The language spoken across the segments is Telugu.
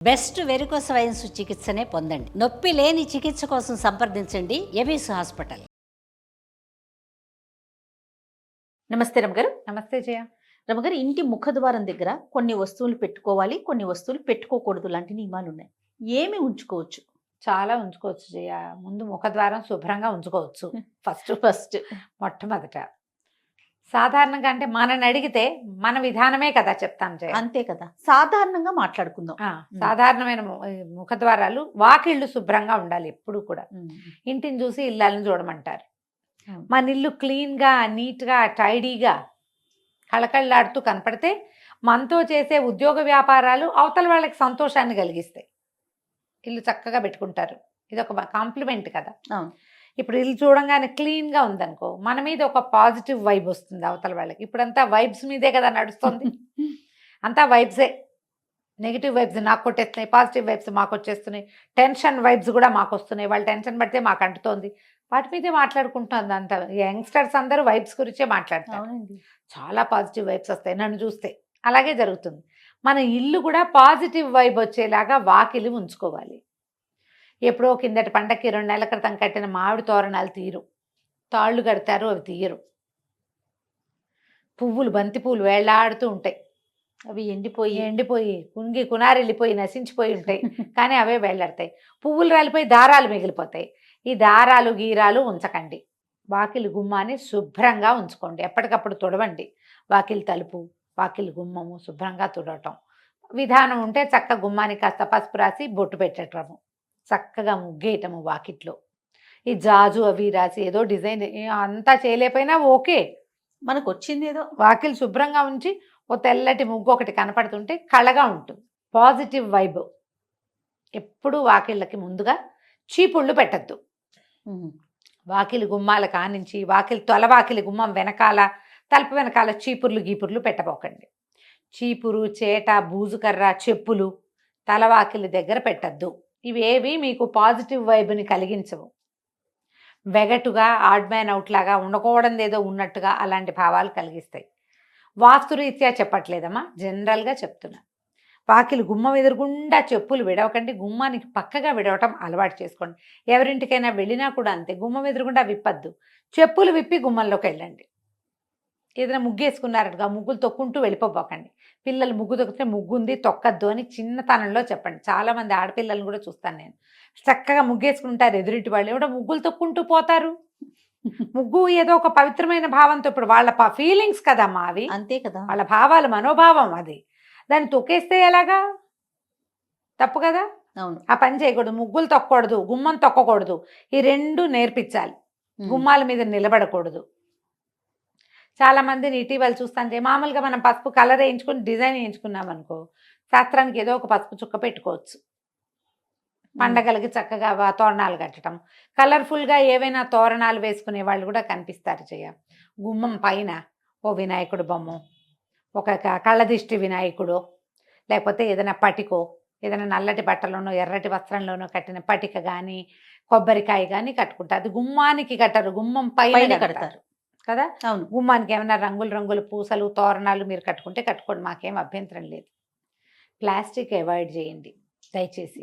బెస్ట్ వెరికోస్ వెయిన్స్ చికిత్సనే పొందండి. నొప్పి లేని చికిత్స కోసం సంప్రదించండి ఎవిస్ హాస్పిటల్. నమస్తే రమగారు. నమస్తే జయ. రమగారు, ఇంటి ముఖద్వారం దగ్గర కొన్ని వస్తువులు పెట్టుకోవాలి, కొన్ని వస్తువులు పెట్టుకోకూడదు లాంటి నియమాలు ఉన్నాయి. ఏమి ఉంచుకోవచ్చు? చాలా ఉంచుకోవచ్చు జయ. ముందు ముఖద్వారం శుభ్రంగా ఉంచుకోవచ్చు. ఫస్ట్ మొట్టమొదట సాధారణంగా అంటే మనని అడిగితే మన విధానమే కదా చెప్తాం జయ. అంతే కదా, సాధారణంగా మాట్లాడుకుందాం. సాధారణమైన ముఖద్వారాలు, వాకిళ్ళు శుభ్రంగా ఉండాలి ఎప్పుడు కూడా. ఇంటిని చూసి ఇళ్ళని చూడమంటారు. మన ఇల్లు క్లీన్గా, నీట్గా, టైడీగా, కళకళలాడుతూ కనపడితే మనతో చేసే ఉద్యోగ వ్యాపారాలు అవతల వాళ్ళకి సంతోషాన్ని కలిగిస్తాయి. ఇల్లు చక్కగా పెట్టుకుంటారు. ఇది ఒక కాంప్లిమెంట్ కదా. ఇప్పుడు ఇల్లు చూడంగానే క్లీన్గా ఉందనుకో, మన మీద ఒక పాజిటివ్ వైబ్ వస్తుంది అవతల వాళ్ళకి. ఇప్పుడంతా వైబ్స్ మీదే కదా నడుస్తుంది. అంతా వైబ్సే. నెగిటివ్ వైబ్స్ నాకు కొట్టేస్తున్నాయి, పాజిటివ్ వైబ్స్ మాకు వచ్చేస్తున్నాయి, టెన్షన్ వైబ్స్ కూడా మాకు వస్తున్నాయి. వాళ్ళు టెన్షన్ పడితే మాకు అంటుతోంది. వాటి మీదే మాట్లాడుకుంటుంది అంత. యంగ్స్టర్స్ అందరూ వైబ్స్ గురించే మాట్లాడతారు. చాలా పాజిటివ్ వైబ్స్ వస్తాయి నన్ను చూస్తే. అలాగే జరుగుతుంది. మన ఇల్లు కూడా పాజిటివ్ వైబ్ వచ్చేలాగా వాకిలి ఉంచుకోవాలి. ఎప్పుడో కిందటి పండక్కి 2 నెలల క్రితం కట్టిన మామిడి తోరణాలు తీరు, తాళ్ళు కడతారు, అవి తీయరు. పువ్వులు, బంతి పువ్వులు వేళ్లాడుతూ ఉంటాయి. అవి ఎండిపోయి కుంగి కునారెళ్ళిపోయి నశించిపోయి ఉంటాయి. కానీ అవే వేళ్లాడతాయి. పువ్వులు రాలిపోయి దారాలు మిగిలిపోతాయి. ఈ దారాలు గీరాలు ఉంచకండి. వాకిలి గుమ్మాన్ని శుభ్రంగా ఉంచుకోండి. ఎప్పటికప్పుడు తుడవండి. వాకిలి తలుపు, వాకిలి గుమ్మము శుభ్రంగా తుడవటం. విధానం ఉంటే చక్క గుమ్మానికి కాస్త పసుపు రాసి బొట్టు పెట్టటము, చక్కగా ముగ్గేయటము వాకిట్లో. ఈ జాజు అవి రాసి ఏదో డిజైన్ అంతా చేయలేకపోయినా ఓకే, మనకు వచ్చింది ఏదో. వాకిలి శుభ్రంగా ఉంచి ఓ తెల్లటి ముగ్గు ఒకటి కనపడుతుంటే కళగా ఉంటుంది. Positive vibe. ఎప్పుడు వాకిళ్ళకి ముందుగా చీపుళ్ళు పెట్టద్దు. వాకిలి గుమ్మాల కానించి వాకిలి తొలవాకిలి గుమ్మం వెనకాల, తలుపు వెనకాల చీపుర్లు గీపుర్లు పెట్టబోకండి. చీపురు, చేట, బూజుకర్ర, చెప్పులు తలవాకిలి దగ్గర పెట్టద్దు. ఇవేవి మీకు పాజిటివ్ వైబ్ని కలిగించవు. వెగటుగా, ఆడ్ మ్యాన్ అవుట్ లాగా, ఉండకూడదు ఏదో ఉన్నట్టుగా అలాంటి భావాలు కలిగిస్తాయి. వాస్తురీత్యా చెప్పట్లేదమ్మా, జనరల్గా చెప్తున్నా. వాకిలి గుమ్మం ఎదురుగుండా చెప్పులు విడవకండి. గుమ్మానికి పక్కగా విడవటం అలవాటు చేసుకోండి. ఎవరింటికైనా వెళ్ళినా కూడా అంతే, గుమ్మం ఎదురుగుండా విప్పద్దు. చెప్పులు విప్పి గుమ్మంలోకి వెళ్ళండి. ఏదైనా ముగ్గేసుకున్నారట్టుగా ముగ్గులు తొక్కుంటూ వెళ్ళిపోబోకండి. పిల్లలు ముగ్గు తొక్కితే ముగ్గుంది తొక్కద్దు అని చిన్నతనంలో చెప్పండి. చాలామంది ఆడపిల్లలను కూడా చూస్తాను నేను. చక్కగా ముగ్గేసుకుంటారు ఎదురింటి వాళ్ళు, ఎవడో ముగ్గులు తొక్కుంటూ పోతారు. ముగ్గు ఏదో ఒక పవిత్రమైన భావంతో, ఇప్పుడు వాళ్ళ ఫీలింగ్స్ కదమ్మా అవి. అంతే కదా, వాళ్ళ భావాలు, మనోభావం అది. దాన్ని తొక్కేస్తే ఎలాగా? తప్పు కదా. అవును, ఆ పని చేయకూడదు. ముగ్గులు తొక్కకూడదు, గుమ్మం తొక్కకూడదు. ఈ 2 నేర్పించాలి. గుమ్మాల మీద నిలబడకూడదు. చాలామందిని ఇటీవల చూస్తాంటే, మామూలుగా మనం పసుపు కలర్ వేయించుకుని డిజైన్ వేయించుకున్నాం అనుకో, శాస్త్రానికి ఏదో ఒక పసుపు చుక్క పెట్టుకోవచ్చు. పండగలకి చక్కగా తోరణాలు కట్టడం, కలర్ఫుల్గా ఏవైనా తోరణాలు వేసుకునే వాళ్ళు కూడా కనిపిస్తారు. గుమ్మం పైన ఓ వినాయకుడు బొమ్మ, ఒక కళ్ళదిష్టి వినాయకుడు, లేకపోతే ఏదైనా పటికో, ఏదైనా నల్లటి బట్టలోనో ఎర్రటి వస్త్రంలోనో కట్టిన పటిక కానీ, కొబ్బరికాయ కానీ కట్టుకుంటారు. అది గుమ్మానికి కట్టరు, గుమ్మం పైన కడతారు కదా. అవును. గుమ్మానికి ఏమైనా రంగులు రంగులు పూసలు, తోరణాలు మీరు కట్టుకుంటే కట్టుకోండి, మాకేం అభ్యంతరం లేదు. ప్లాస్టిక్ అవాయిడ్ చేయండి దయచేసి.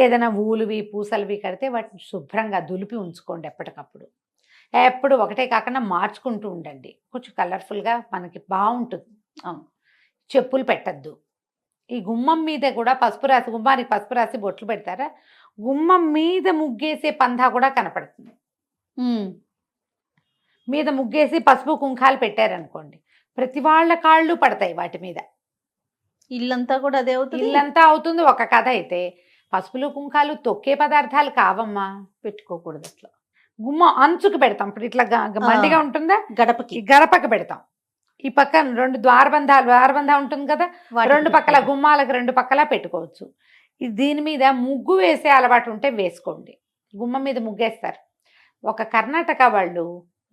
ఏదైనా ఊలువి పూసలువి కడితే వాటిని శుభ్రంగా దులిపి ఉంచుకోండి ఎప్పటికప్పుడు. ఎప్పుడు ఒకటే కాకుండా మార్చుకుంటూ ఉండండి. కొంచెం కలర్ఫుల్గా మనకి బాగుంటుంది. చెప్పులు పెట్టద్దు. ఈ గుమ్మం మీద కూడా పసుపు రాసి, గుమ్మానికి పసుపు రాసి బొట్లు పెడతారా, గుమ్మం మీద ముగ్గేసే పందా కూడా కనపడుతుంది. మీద ముగ్గేసి పసుపు కుంకాలు పెట్టారనుకోండి, ప్రతి వాళ్ళ కాళ్ళు పడతాయి వాటి మీద. ఇల్లంతా కూడా అదే అవుతుంది. ఇల్లంతా అవుతుంది. ఒక కథ అయితే పసుపులు కుంకాలు తొక్కే పదార్థాలు కావమ్మా, పెట్టుకోకూడదు. అట్లా గుమ్మ అంచుకు పెడతాం. ఇప్పుడు ఇట్లా మండిగా ఉంటుందా, గడపకి పెడతాం. ఈ పక్కన 2 ద్వారబంధం ఉంటుంది కదా, 2 పక్కల గుమ్మాలకు 2 పక్కల పెట్టుకోవచ్చు. దీని మీద ముగ్గు వేసే అలవాటు ఉంటే వేసుకోండి. గుమ్మం మీద ముగ్గేస్తారు. ఒక కర్ణాటక వాళ్ళు,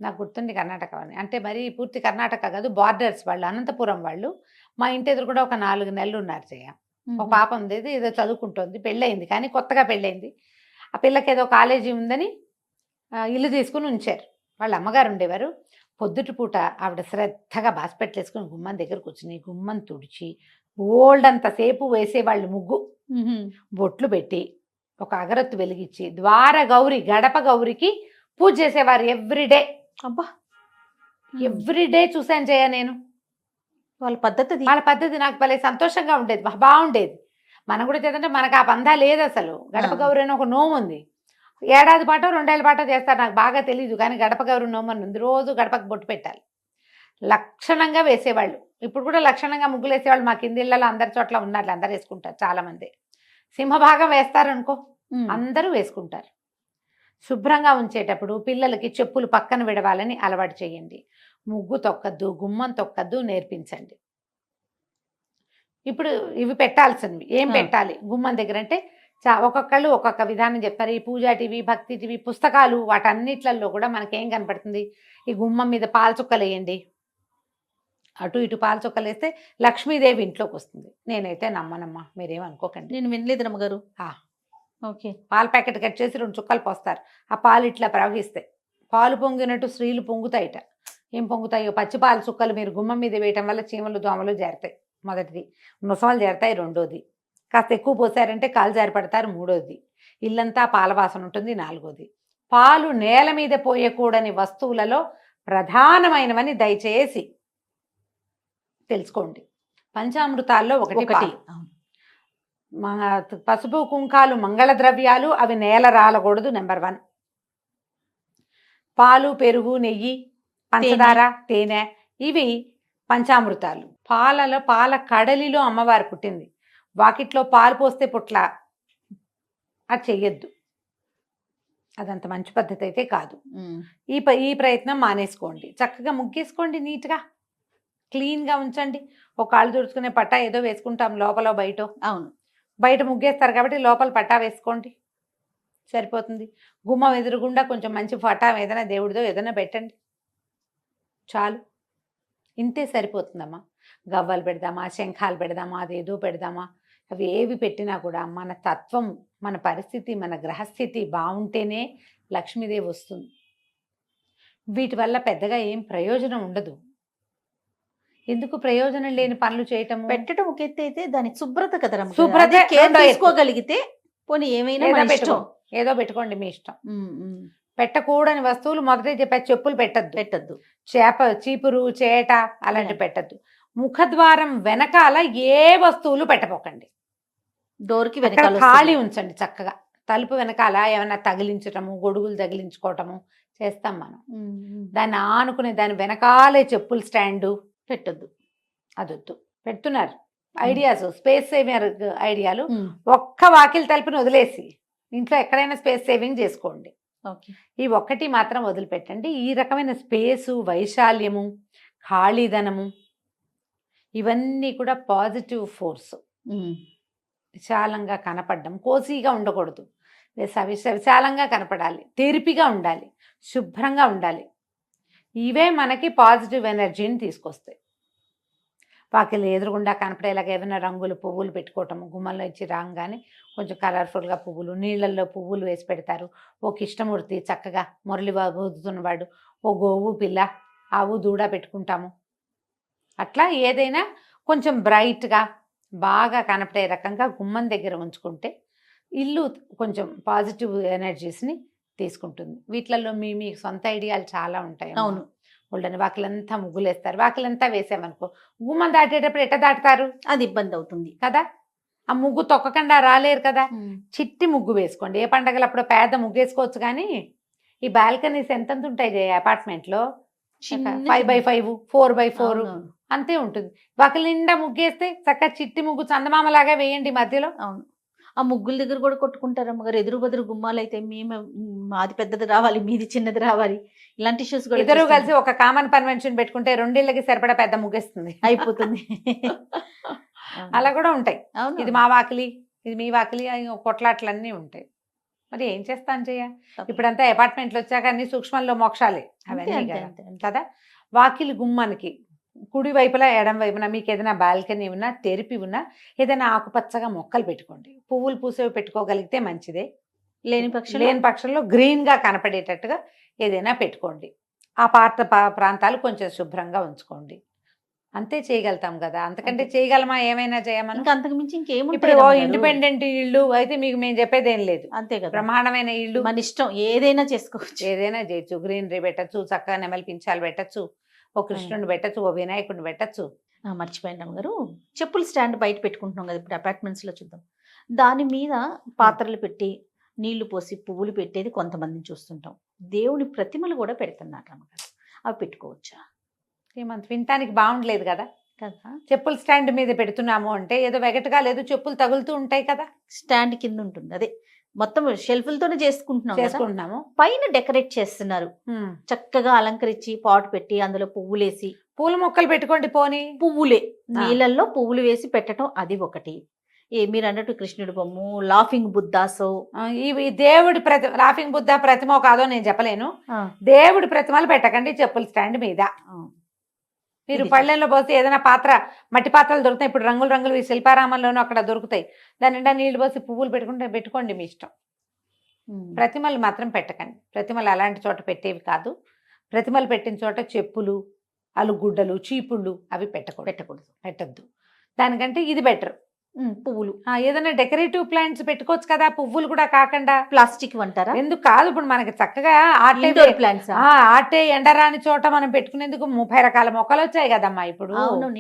నాకు గుర్తుంది కర్ణాటక అని, అంటే మరి పూర్తి కర్ణాటక కాదు, బార్డర్స్ వాళ్ళు, అనంతపురం వాళ్ళు. మా ఇంటి ఎదురు కూడా ఒక 4 నెలలు ఉన్నారు. ఒక పాప ఉంది, ఏదో చదువుకుంటుంది, పెళ్ళయింది, కానీ కొత్తగా పెళ్ళయింది. ఆ పిల్లకి ఏదో కాలేజీ ఉందని ఇల్లు తీసుకుని ఉంచారు. వాళ్ళ అమ్మగారు ఉండేవారు. పొద్దుటి పూట ఆవిడ శ్రద్ధగా బాస్పెట్లు వేసుకుని గుమ్మం దగ్గర కూర్చుని గుమ్మం తుడిచి ఓల్డ్ అంతసేపు వేసేవాళ్ళు ముగ్గు. బొట్లు పెట్టి ఒక అగరత్తు వెలిగించి ద్వార గౌరి గడప గౌరికి పూజ చేసేవారు ఎవ్రీడే. అబ్బా, ఎవ్రీడే చూసాను జయ నేను. వాళ్ళ పద్ధతి అది. వాళ్ళ పద్ధతి నాకు భలే సంతోషంగా ఉండేది, బాగుండేది. మనం కూడా చేద్దంటే మనకు ఆ పందా లేదు అసలు. గడప గౌరి అని ఒక నోము ఉంది, ఏడాది పాటో 2 ఏళ్ళ పాటో చేస్తారు, నాకు బాగా తెలియదు. కానీ గడప గౌరి నోము అని ఉంది, రోజు గడపకు బొట్టు పెట్టాలి. లక్షణంగా వేసేవాళ్ళు. ఇప్పుడు కూడా లక్షణంగా ముగ్గులు వేసేవాళ్ళు మా కింది ఇళ్ళలో అందరి చోట్ల ఉన్నారు, అందరు వేసుకుంటారు. చాలా మంది సింహభాగం వేస్తారు అనుకో, అందరూ వేసుకుంటారు. శుభ్రంగా ఉంచేటప్పుడు పిల్లలకి చెప్పులు పక్కన విడవాలని అలవాటు చేయండి. ముగ్గు తొక్కద్దు, గుమ్మం తొక్కద్దు నేర్పించండి. ఇప్పుడు ఇవి పెట్టాల్సినవి ఏం పెట్టాలి గుమ్మం దగ్గర అంటే ఒక్కొక్కళ్ళు ఒక్కొక్క విధానం చెప్తారు. ఈ పూజా టీవీ, భక్తి టీవీ, పుస్తకాలు, వాటన్నిట్లలో కూడా మనకేం కనపడుతుంది, ఈ గుమ్మం మీద పాల చుక్కలు వేయండి. అటు ఇటు పాల చుక్కలు వేస్తే లక్ష్మీదేవి ఇంట్లోకి వస్తుంది. నేనైతే నమ్మనమ్మా, మీరేమనుకోకండి. నేను వినలేదు రమ్మగారు. ఓకే. పాల ప్యాకెట్ కట్ చేసి 2 చుక్కలు పోస్తారు, ఆ పాలు ఇట్లా ప్రవహిస్తాయి. పాలు పొంగినట్టు స్త్రీలు పొంగుతాయిట. ఏం పొంగుతాయో, పచ్చి పాల చుక్కలు మీరు గుమ్మం మీద వేయటం వల్ల చీమలు దోమలు చేరుతాయి. మొదటిది. ముసమలు చేరుతాయి. రెండోది, కాస్త ఎక్కువ పోసారంటే కాలు జారి పడతారు. మూడోది, ఇల్లంతా పాల వాసన ఉంటుంది. నాలుగోది, పాలు నేల మీద పోయకూడని వస్తువులలో ప్రధానమైనవని దయచేసి తెలుసుకోండి. పంచామృతాల్లో ఒకటి పాలు. పసుపు కుంకాలు మంగళ ద్రవ్యాలు, అవి నేల రాలకూడదు. నెంబర్ 1. పాలు, పెరుగు, నెయ్యి, పంచదార, తేనె, ఇవి పంచామృతాలు. పాల కడలిలో అమ్మవారు పుట్టింది. వాకిట్లో పాలు పోస్తే పుట్ల, అది చెయ్యొద్దు. అదంత మంచి పద్ధతి అయితే కాదు. ఈ ప్రయత్నం మానేసుకోండి. చక్కగా ముగ్గేసుకోండి, నీట్గా క్లీన్గా ఉంచండి. ఒక కాళ్ళు తుడుచుకునే పట్టా ఏదో వేసుకుంటాం లోపల బయట. అవును, బయట ముగ్గేస్తారు కాబట్టి లోపల పట్టా వేసుకోండి, సరిపోతుంది. గుమ్మం ఎదురుగుండా కొంచెం మంచి పట్టా ఏదైనా దేవుడిదో ఏదైనా పెట్టండి, చాలు. ఇంతే సరిపోతుందమ్మా. గవ్వలు పెడదామా, శంఖాలు పెడదామా, అదేదో పెడదామా, అవి ఏవి పెట్టినా కూడా మన తత్వం, మన పరిస్థితి, మన గ్రహస్థితి బాగుంటేనే లక్ష్మీదేవి వస్తుంది. వీటి వల్ల పెద్దగా ఏం ప్రయోజనం ఉండదు. ఎందుకు ప్రయోజనం లేని పనులు చేయటము? పెట్టడం ఒక ఎత్తు అయితే దాని శుభ్రత కదా రమ్మగారు. శుభ్రత అది కేర్ తీసుకోగలిగితే పోనీ ఏమైనా మన ఇష్టం. ఏదో పెట్టుకోండి, మీ ఇష్టం. పెట్టకూడని వస్తువులు మొదటే చెప్పా, చెప్పులు పెట్టద్దు, చీపురు, చేట అలాంటి పెట్టద్దు. ముఖద్వారం వెనకాల ఏ వస్తువులు పెట్టపోకండి. డోర్కి వెనకాల ఖాళీ ఉంచండి చక్కగా. తలుపు వెనకాల ఏమైనా తగిలించటము, గొడుగులు తగిలించుకోవటము చేస్తాం మనం. దాన్ని ఆనుకునే దాని వెనకాలే చెప్పులు స్టాండు పెట్టద్దు, అదొద్దు. పెడుతున్నారు ఐడియాస్, స్పేస్ సేవింగ్ ఐడియాలు. ఒక్క వాకిలి తలుపుని వదిలేసి ఇంట్లో ఎక్కడైనా స్పేస్ సేవింగ్ చేసుకోండి. ఈ ఒక్కటి మాత్రం వదిలిపెట్టండి. ఈ రకమైన స్పేసు, వైశాల్యము, ఖాళీదనము, ఇవన్నీ కూడా పాజిటివ్ ఫోర్స్. విశాలంగా కనపడడం, కోసీగా ఉండకూడదు. విశాలంగా కనపడాలి, తెరిపిగా ఉండాలి, శుభ్రంగా ఉండాలి. ఇవే మనకి పాజిటివ్ ఎనర్జీని తీసుకొస్తాయి. వాకిలి ఎదురుగుండా కనపడేలాగా ఏమైనా రంగులు, పువ్వులు పెట్టుకోవటము. గుమ్మంలో ఇచ్చి రాగానే కొంచెం కలర్ఫుల్గా పువ్వులు, నీళ్ళల్లో పువ్వులు వేసి పెడతారు. ఓ కృష్ణమూర్తి చక్కగా మురళి ఊదుతున్నవాడు, ఓ గోవు పిల్ల, ఆవు దూడ పెట్టుకుంటాము. అట్లా ఏదైనా కొంచెం బ్రైట్గా బాగా కనపడే రకంగా గుమ్మం దగ్గర ఉంచుకుంటే ఇల్లు కొంచెం పాజిటివ్ ఎనర్జీస్ని తీసుకుంటుంది. వీటిలలో మీ సొంత ఐడియాలు చాలా ఉంటాయి. అవును, వాళ్ళని వాకిలంతా ముగ్గులేస్తారు. వాకిలంతా వేసామనుకో, గుమ్మం దాటేటప్పుడు ఎట్ట దాటుతారు? అది ఇబ్బంది అవుతుంది కదా. ఆ ముగ్గు తొక్కకుండా రాలేరు కదా. చిట్టి ముగ్గు వేసుకోండి. ఏ పండగలప్పుడు పేద ముగ్గు వేసుకోవచ్చు, కానీ ఈ బాల్కనీస్ ఎంతంత ఉంటాయి అపార్ట్మెంట్లో? 5x5, 4x4 అంతే ఉంటుంది. వాకిలి నిండా ముగ్గేస్తే చక్కగా చిట్టి ముగ్గు చందమామలాగా వేయండి మధ్యలో. అవును, ఆ ముగ్గుల దగ్గర కూడా కొట్టుకుంటారు అమ్మగారు. ఎదురు బదురు గుమ్మాలు అయితే మాది పెద్దది రావాలి, మీది చిన్నది రావాలి, ఇలాంటి ఇష్యూస్ కూడా. ఇద్దరు కలిసి ఒక కామన్ కన్వెన్షన్ పెట్టుకుంటే 2 ఇళ్ళకి సరిపడా పెద్ద ముగ్గేస్తుంది, అయిపోతుంది. అలా కూడా ఉంటాయి. ఇది మా వాకిలి, ఇది మీ వాకిలి, కొట్లాట్లన్నీ ఉంటాయి. మరి ఏం చేస్తాను చెయ్య? ఇప్పుడంతా అపార్ట్మెంట్లు వచ్చాక అన్ని సూక్ష్మంలో మోక్షాలే అవన్నీ కదా. వాకిలి గుమ్మానికి కుడి వైపులా ఎడం వైపున మీకు ఏదైనా బాల్కనీ ఉన్నా, తెరిపి ఉన్నా, ఏదైనా ఆకుపచ్చగా మొక్కలు పెట్టుకోండి. పువ్వులు పూసేవి పెట్టుకోగలిగితే మంచిదే. లేని పక్షంలో గ్రీన్గా కనపడేటట్టుగా ఏదైనా పెట్టుకోండి. ఆ ప్రాంతాలు కొంచెం శుభ్రంగా ఉంచుకోండి. అంతే చేయగలుగుతాం కదా, అంతకంటే అంతే. చేయగలమా, ఏమైనా చేయమని. ఇంకా అంతకు మించి ఇప్పుడు ఇంకేముంటాయి రమ్మగారు? ఇండిపెండెంట్ ఇల్లు అయితే మీకు మేము చెప్పేది ఏం లేదు. అంతే కదా, బ్రహ్మాండమైన ఇల్లు మన ఇష్టం ఏదైనా చేసుకోవచ్చు. ఏదైనా చేయొచ్చు, గ్రీనరీ పెట్టచ్చు, చక్కగా నెమలి పించాలు పెట్టచ్చు, ఓ కృష్ణుని పెట్టచ్చు, ఓ వినాయకుడిని పెట్టచ్చు. మర్చిపోయాను రమ్మగారు, చెప్పుల స్టాండ్ బయట పెట్టుకుంటున్నాం కదా ఇప్పుడు అపార్ట్మెంట్స్ లో, చూద్దాం దాని మీద పాత్రలు పెట్టి నీళ్లు పోసి పువ్వులు పెట్టేది కొంతమందిని చూస్తుంటాం. దేవుని ప్రతిమలు కూడా పెడుతున్నారు రమ్మగారు, అవి పెట్టుకోవచ్చా? ఏమంత వినటానికి బాగుండలేదు కదా. కదా, చెప్పుల స్టాండ్ మీద పెడుతున్నాము అంటే ఏదో వెగటగా లేదు, చెప్పులు తగులుతూ ఉంటాయి కదా, స్టాండ్ కింద ఉంటుంది, అదే మొత్తం షెల్ఫ్లతోనే చేసుకుంటున్నాం కదా. చేసుకుంటున్నాము. పైన డెకరేట్ చేస్తున్నారు, చక్కగా అలంకరించి పాట్ పెట్టి అందులో పువ్వులేసి. పూల మొక్కలు పెట్టుకోండి పోనీ. పువ్వులే నీళ్ళల్లో పువ్వులు వేసి పెట్టడం, అది ఒకటి. మీరు అన్నట్టు కృష్ణుడి బొమ్మ, లాఫింగ్ బుద్ధాసో, ఇవి దేవుడి లాఫింగ్ బుద్ధ ప్రతిమ కాదో నేను చెప్పలేను. దేవుడి ప్రతిమలు పెట్టకండి చెప్పుల స్టాండ్ మీద. మీరు పళ్ళెంలో పోసి ఏదైనా పాత్ర, మట్టి పాత్రలు దొరుకుతాయి ఇప్పుడు, రంగులు రంగులు ఈ శిల్పారామంలోనూ అక్కడ దొరుకుతాయి, దాని నిండా నీళ్లు పోసి పువ్వులు పెట్టుకోండి మీ ఇష్టం. ప్రతిమలు మాత్రం పెట్టకండి, ప్రతిమలు అలాంటి చోట పెట్టేవి కాదు. ప్రతిమలు పెట్టిన చోట చెప్పులు, అలుగుడ్డలు, చీపుళ్ళు అవి పెట్టద్దు. దానికంటే ఇది బెటర్. పువ్వులు ఏదైనా డెకరేటివ్ ప్లాంట్స్ పెట్టుకోవచ్చు కదా, పువ్వులు కూడా కాకుండా. ప్లాస్టిక్ అంటారా? ఎందుకు కాదు, ఇప్పుడు మనకి చక్కగా ప్లాంట్స్ ఆటే ఎండరాని చోట మనం పెట్టుకునేందుకు 30 రకాల మొక్కలు వచ్చాయి కదమ్మా ఇప్పుడు.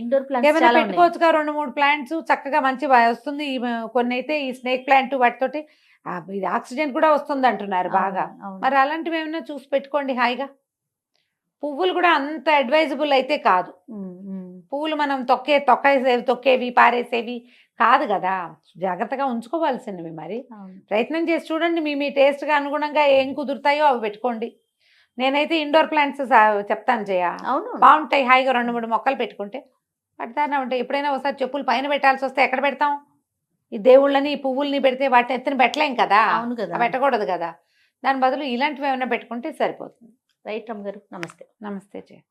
ఇండోర్ ఏమైనా ప్లాంట్స్ పెట్టుకోవచ్చుగా 2-3 ప్లాంట్స్ చక్కగా మంచి వస్తుంది. కొన్ని అయితే ఈ స్నేక్ ప్లాంట్ వాటితోటి ఇది ఆక్సిజన్ కూడా వస్తుంది అంటున్నారు బాగా. మరి అలాంటివి ఏమైనా చూసి పెట్టుకోండి హాయిగా. పువ్వులు కూడా అంత అడ్వైజబుల్ అయితే కాదు. పువ్వులు మనం తొక్కేవి పారేసేవి కాదు కదా, జాగ్రత్తగా ఉంచుకోవాల్సినవి. మరి ప్రయత్నం చేసి చూడండి, మీ టేస్ట్గా అనుగుణంగా ఏం కుదురుతాయో అవి పెట్టుకోండి. నేనైతే ఇండోర్ ప్లాంట్స్ చెప్తాను బాగుంటాయి, హాయిగా 2-3 మొక్కలు పెట్టుకుంటే పడతానే ఉంటాయి. ఎప్పుడైనా ఒకసారి చెప్పులు పైన పెట్టాల్సి వస్తే ఎక్కడ పెడతాం? ఈ దేవుళ్ళని, ఈ పువ్వుల్ని పెడితే వాటిని ఎత్తున పెట్టలేం కదా, పెట్టకూడదు కదా. దాని బదులు ఇలాంటివి ఏమైనా పెట్టుకుంటే సరిపోతుంది. రైట్ రమ్మ గారు, నమస్తే. నమస్తే జయ.